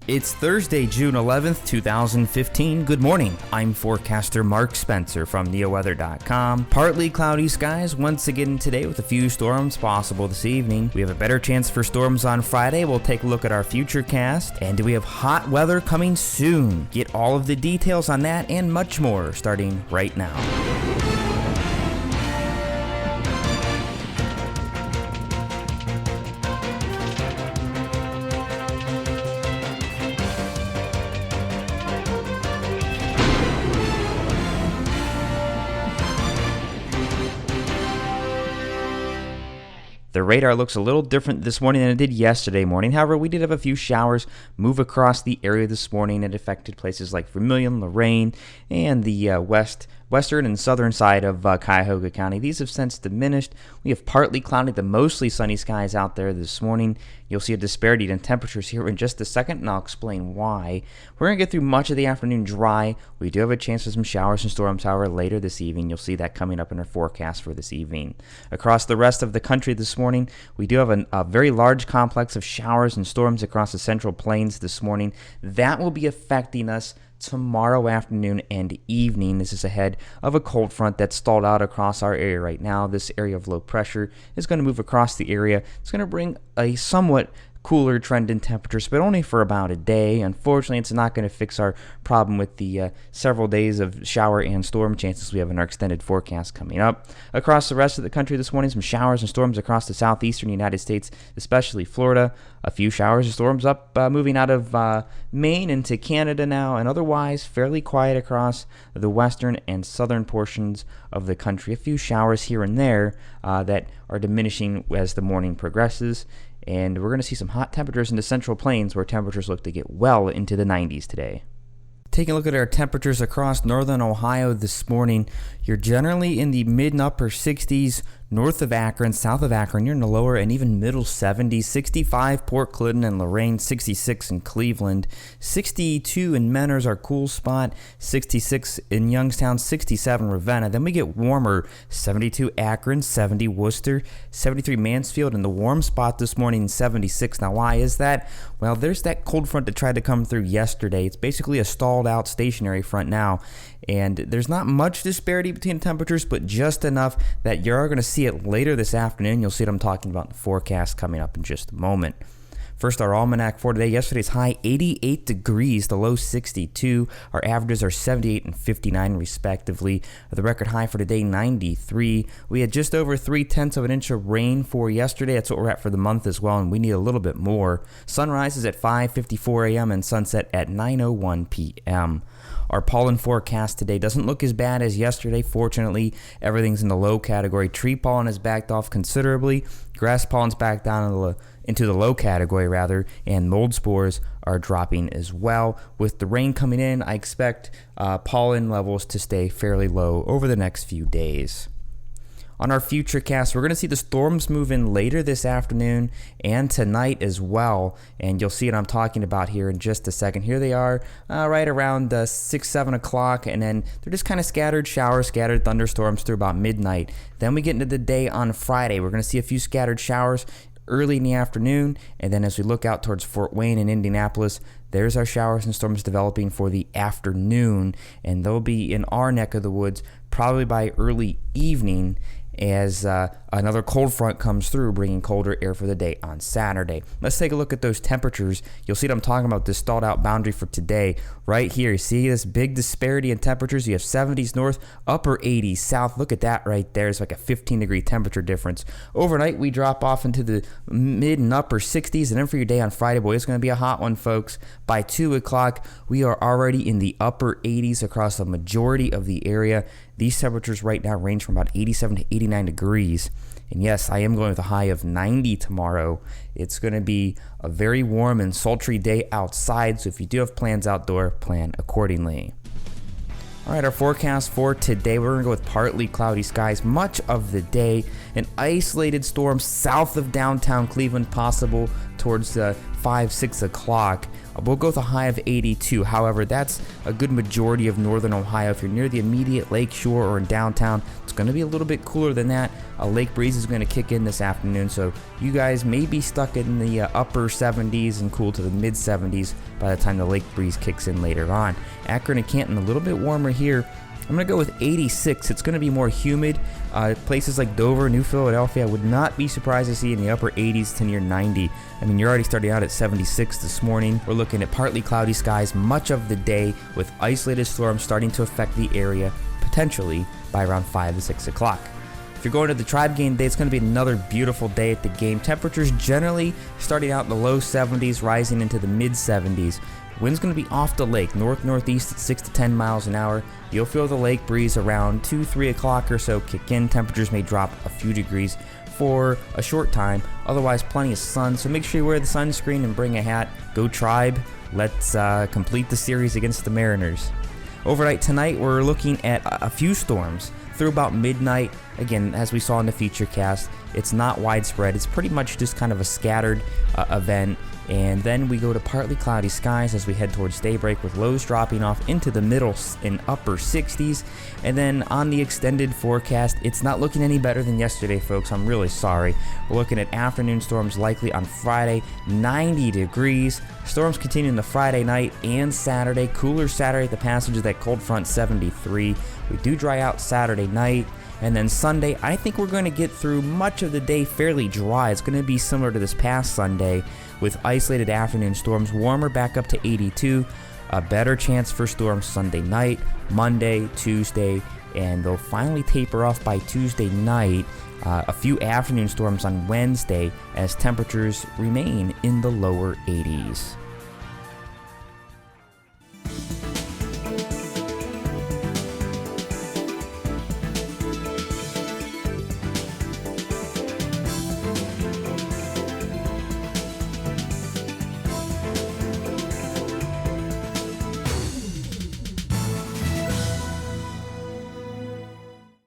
It's Thursday, June 11th, 2015. Good morning. I'm forecaster Mark Spencer from NeoWeather.com. Partly cloudy skies once again today with a few storms possible this evening. We have a better chance for storms on Friday. We'll take a look at our futurecast. And do we have hot weather coming soon? Get all of the details on that and much more starting right now. The radar looks a little different this morning than it did yesterday morning. However, we did have a few showers move across the area this morning. It affected places like Vermilion, Lorain, and the western and southern side of Cuyahoga County. These have since diminished. We have partly cloudy to mostly sunny skies out there this morning. You'll see a disparity in temperatures here in just a second, and I'll explain why. We're going to get through much of the afternoon dry. We do have a chance for some showers and storms, however, later this evening. You'll see that coming up in our forecast for this evening. Across the rest of the country this morning, we do have a very large complex of showers and storms across the central plains this morning. That will be affecting us tomorrow afternoon and evening. This is ahead of a cold front that's stalled out across our area right now. This area of low pressure is going to move across the area. It's going to bring a somewhat cooler trend in temperatures, but only for about a day. Unfortunately, it's not going to fix our problem with the several days of shower and storm chances we have in our extended forecast coming up. Across the rest of the country this morning, some showers and storms across the southeastern United States, especially Florida. A few showers and storms up moving out of Maine into Canada now, and otherwise fairly quiet across the western and southern portions of the country. A few showers here and there that are diminishing as the morning progresses. And we're going to see some hot temperatures in the central plains where temperatures look to get well into the 90s today. Taking a look at our temperatures across northern Ohio this morning, you're generally in the mid and upper 60s north of Akron, south of Akron, you're in the lower and even middle 70s, 65 Port Clinton and Lorain, 66 in Cleveland, 62 in Menors, our cool spot, 66 in Youngstown, 67 Ravenna. Then we get warmer, 72 Akron, 70 Worcester, 73 Mansfield, and the warm spot this morning, 76. Now, why is that? Well, there's that cold front that tried to come through yesterday. It's basically a stalled out stationary front now, and there's not much disparity between temperatures, but just enough that you're going to see it later this afternoon. You'll see what I'm talking about in the forecast coming up in just a moment. First, our almanac for today. Yesterday's high 88 degrees, the low 62. Our averages are 78 and 59 respectively. The record high for today, 93. We had just over 3/10 of an inch of rain for yesterday. That's what we're at for the month as well, and we need a little bit more. Sunrise is at 5:54 a.m. and sunset at 9:01 p.m. Our pollen forecast today doesn't look as bad as yesterday. Fortunately, everything's in the low category. Tree pollen has backed off considerably. Grass pollen's back down into the low category, and mold spores are dropping as well. With the rain coming in, I expect pollen levels to stay fairly low over the next few days. On our futurecast, we're going to see the storms move in later this afternoon and tonight as well, and you'll see what I'm talking about here in just a second. Here they are right around 6, 7 o'clock, and then they're just kind of scattered showers, scattered thunderstorms through about midnight. Then we get into the day on Friday. We're going to see a few scattered showers early in the afternoon, and then as we look out towards Fort Wayne and Indianapolis, there's our showers and storms developing for the afternoon, and they'll be in our neck of the woods probably by early evening as another cold front comes through, bringing colder air for the day on Saturday. Let's take a look at those temperatures. You'll see what I'm talking about, this stalled out boundary for today. Right here, you see this big disparity in temperatures? You have 70s north, upper 80s south. Look at that right there. It's like a 15-degree temperature difference. Overnight, we drop off into the mid and upper 60s, and then for your day on Friday, boy, it's going to be a hot one, folks. By 2 o'clock, we are already in the upper 80s across the majority of the area. These temperatures right now range from about 87 to 89 degrees. And yes, I am going with a high of 90 tomorrow. It's going to be a very warm and sultry day outside, so if you do have plans outdoor, plan accordingly. All right, our forecast for today, we're going to go with partly cloudy skies much of the day. An isolated storm south of downtown Cleveland possible towards 5, 6 o'clock. We'll go with a high of 82. However, that's a good majority of northern Ohio. If you're near the immediate lake shore or in downtown, it's going to be a little bit cooler than that. A lake breeze is going to kick in this afternoon, so you guys may be stuck in the upper 70s and cool to the mid 70s by the time the lake breeze kicks in later on. Akron and Canton a little bit warmer here. I'm going to go with 86. It's going to be more humid. Places like Dover, New Philadelphia, I would not be surprised to see in the upper 80s to near 90. I mean, you're already starting out at 76 this morning. We're looking at partly cloudy skies much of the day with isolated storms starting to affect the area potentially by around 5 to 6 o'clock. If you're going to the Tribe game day, it's going to be another beautiful day at the game. Temperatures generally starting out in the low 70s, rising into the mid 70s. Wind's going to be off the lake, north-northeast at 6 to 10 miles an hour. You'll feel the lake breeze around 2, 3 o'clock or so kick in. Temperatures may drop a few degrees for a short time. Otherwise, plenty of sun, so make sure you wear the sunscreen and bring a hat. Go Tribe. Let's complete the series against the Mariners. Overnight tonight, we're looking at a few storms through about midnight. Again, as we saw in the feature cast, it's not widespread. It's pretty much just kind of a scattered event. And then we go to partly cloudy skies as we head towards daybreak with lows dropping off into the middle and upper 60s. And then on the extended forecast, it's not looking any better than yesterday, folks. I'm really sorry. We're looking at afternoon storms likely on Friday, 90 degrees. Storms continue in the Friday night and Saturday. Cooler Saturday at the passage of that cold front, 73. We do dry out Saturday night. And then Sunday, I think we're going to get through much of the day fairly dry. It's going to be similar to this past Sunday with isolated afternoon storms, warmer back up to 82. A better chance for storms Sunday night, Monday, Tuesday, and they'll finally taper off by Tuesday night. A few afternoon storms on Wednesday as temperatures remain in the lower 80s.